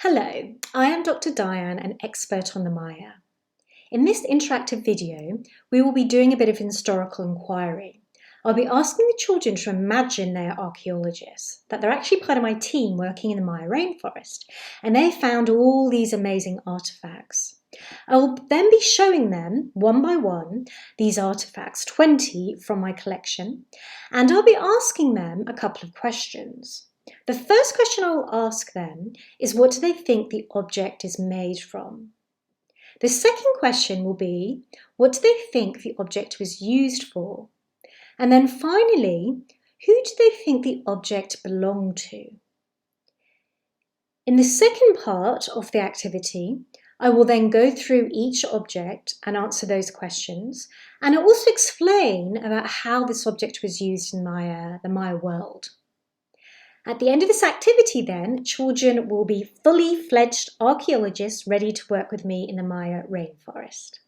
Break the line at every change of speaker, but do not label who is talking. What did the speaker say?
Hello, I am Dr. Diane, an expert on the Maya. In this interactive video, we will be doing a bit of historical inquiry. I'll be asking the children to imagine they're archaeologists, that they're actually part of my team working in the Maya rainforest, and they found all these amazing artefacts. I will then be showing them, one by one, these artefacts, 20 from my collection, and I'll be asking them a couple of questions. The first question I will ask them is, what do they think the object is made from? The second question will be, what do they think the object was used for? And then finally, who do they think the object belonged to? In the second part of the activity, I will then go through each object and answer those questions, and I'll also explain about how this object was used in the Maya world. At the end of this activity then, children will be fully fledged archaeologists ready to work with me in the Maya rainforest.